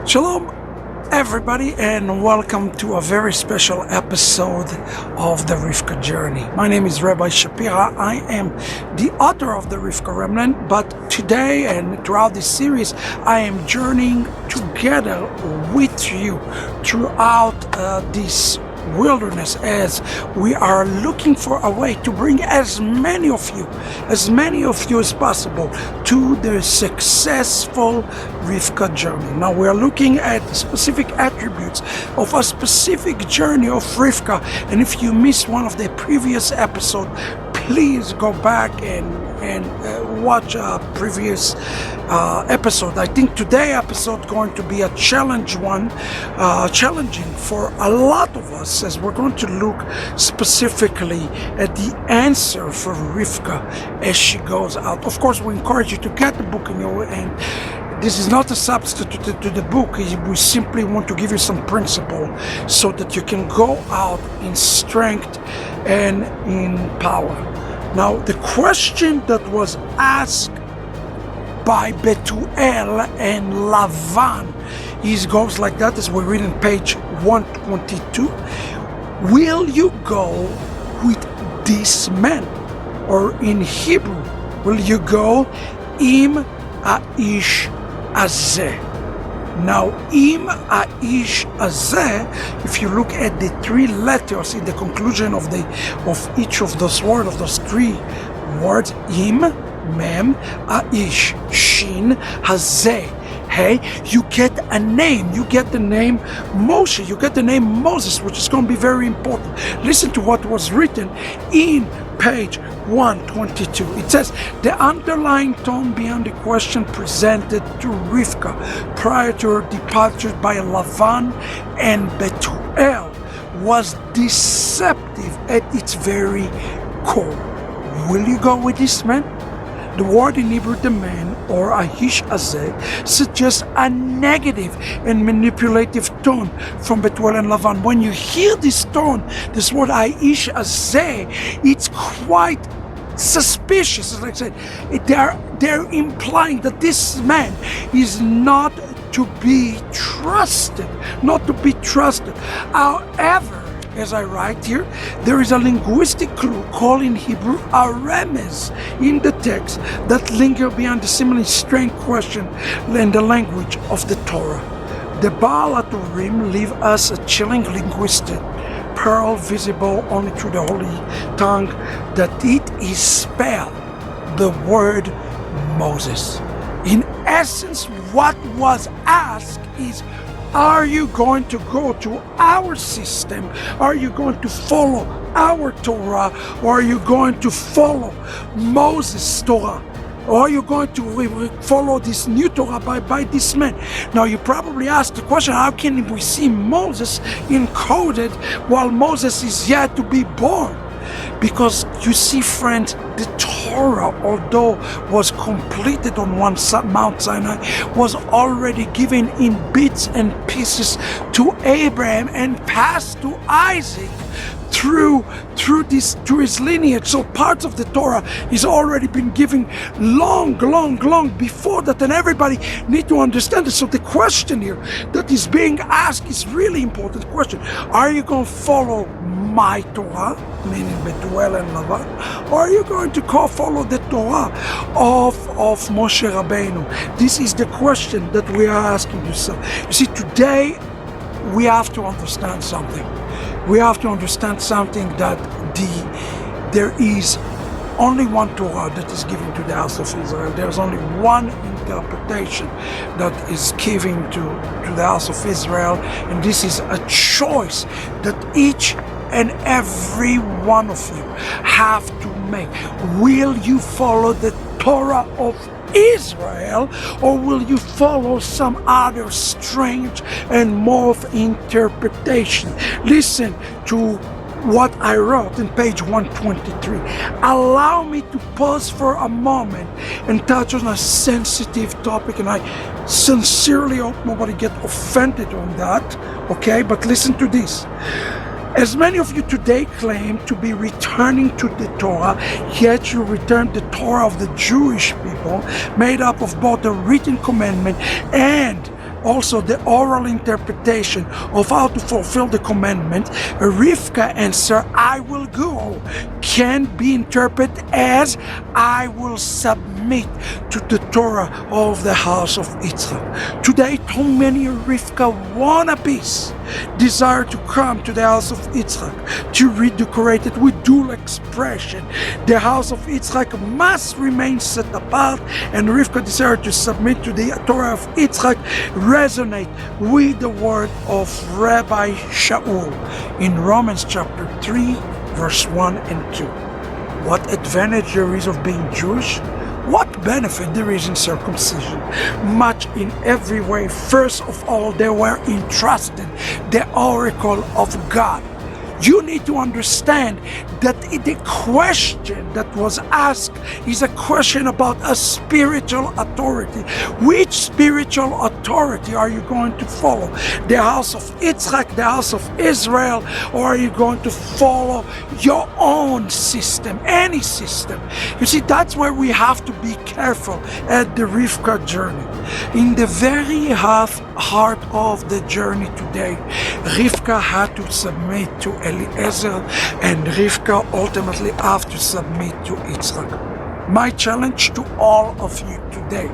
Shalom, everybody, and welcome to a very special episode of the Rivka Journey. My name is Rabbi Shapira. I am the author of the Rivka Remnant, but today and throughout this series, I am journeying together with you throughout this wilderness as we are looking for a way to bring as many of you as possible to the successful Rivka journey. Now we are looking at specific attributes of a specific journey of Rivka, and if you missed one of the previous episodes, please go back and watch a previous episode. I think today's episode is going to be a challenging for a lot of us, as we're going to look specifically at the answer for Rivka as she goes out. Of course, we encourage you to get the book in your hand. This is not a substitute to the book. We simply want to give you some principle so that you can go out in strength and in power. Now, the question that was asked by Betuel and Lavan goes like that, as we read in page 122. Will you go with this man? Or in Hebrew, will you go im aish azeh? Now, im aish azeh, if you look at the three letters in the conclusion of each of those words, of those three words, im, mem, aish, shin, hazeh, hey, you get a name. You get the name Moshe. You get the name Moses, which is going to be very important. Listen to what was written in page 122. It says, the underlying tone behind the question presented to Rivka prior to her departure by Lavan and Betuel was deceptive at its very core. Will you go with this man? The word in Hebrew, the man, or aish azeh, suggests a negative and manipulative tone from Betuel and Lavan. When you hear this tone, this word aish azeh, it's quite suspicious. As I said, they're implying that this man is not to be trusted, However, as I write here, there is a linguistic clue called in Hebrew a remez in the text that linger beyond the seemingly strange question in the language of the Torah. The Baal HaTurim leave us a chilling linguistic pearl visible only through the holy tongue, that it is spelled the word Moses. In essence, what was asked is, are you going to go to our system? Are you going to follow our Torah? Or are you going to follow Moses' Torah? Or are you going to follow this new Torah by this man? Now, you probably asked the question, how can we see Moses encoded while Moses is yet to be born? Because you see, friends, the Torah, although was completed on one Mount Sinai, was already given in bits and pieces to Abraham and passed to Isaac through his lineage. So parts of the Torah is already been given long before that, and everybody need to understand it. So the question here that is being asked is really important question. Are you going to follow my Torah, meaning Betuel and Lavan, or are you going to follow the Torah of Moshe Rabbeinu? This is the question that we are asking yourself. You see, today we have to understand something. We have to understand something, that there is only one Torah that is given to the house of Israel. There's only one interpretation that is given to the house of Israel, and this is a choice that each and every one of you have to make. Will you follow the Torah of Israel, or will you follow some other strange and morph interpretation? Listen to what I wrote in page 123. Allow me to pause for a moment and touch on a sensitive topic, and I sincerely hope nobody get offended on that, okay? But listen to this. As many of you today claim to be returning to the Torah, yet you return the Torah of the Jewish people, made up of both the written commandment and also the oral interpretation of how to fulfill the commandment, Rivka answer, I will go, can be interpreted as I will submit to the Torah of the house of Itzhak. Today, too many Rivka wannabes desire to come to the house of Itzhak to redecorate it with dual expression. The house of Itzhak must remain set apart, and Rivka desire to submit to the Torah of Itzhak resonate with the word of Rabbi Shaul in Romans chapter 3, verse 1 and 2. What advantage there is of being Jewish? What benefit there is in circumcision? Much in every way. First of all, they were entrusted the oracle of God. You need to understand that the question that was asked is a question about a spiritual authority. Which spiritual authority are you going to follow? The house of Itzhak, the house of Israel, or are you going to follow your own system, any system? You see, that's where we have to be careful at the Rivka journey. In the very heart of the journey today, Rivka had to submit to Eliezer, and Rivka ultimately have to submit to Itzhak. My challenge to all of you today,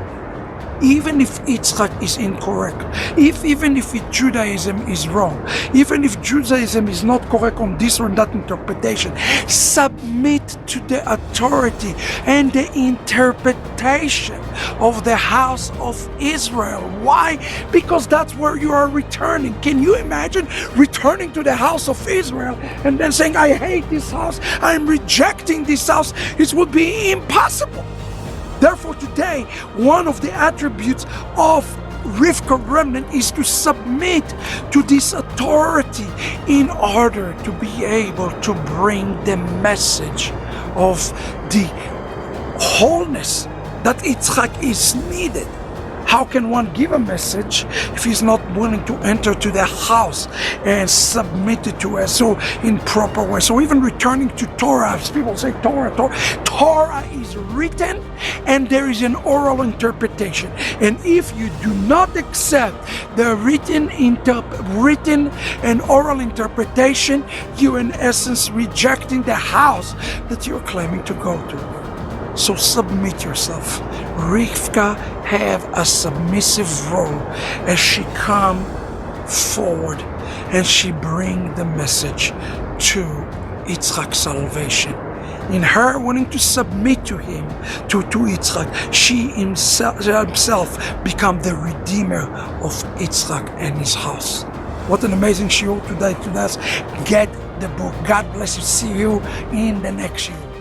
even if Itzhak is incorrect, even if Judaism is wrong, even if Judaism is not correct on this or that interpretation, submit to the authority and the interpretation of the house of Israel. Why? Because that's where you are returning. Can you imagine returning to the house of Israel and then saying, I hate this house, I'm rejecting this house? It would be impossible. Therefore, today, one of the attributes of Rivka remnant is to submit to this authority in order to be able to bring the message of the wholeness that Itzhak is needed. How can one give a message if he's not willing to enter to the house and submit it to us so in proper way? So even returning to Torah, as people say Torah is written and there is an oral interpretation. And if you do not accept the written and oral interpretation, you're in essence rejecting the house that you're claiming to go to. So submit yourself. Rivka have a submissive role as she come forward and she bring the message to Itzhak's salvation. In her wanting to submit to him, to Itzhak, she himself become the redeemer of Itzhak and his house. What an amazing shiur today to us. Get the book. God bless you. See you in the next shiur.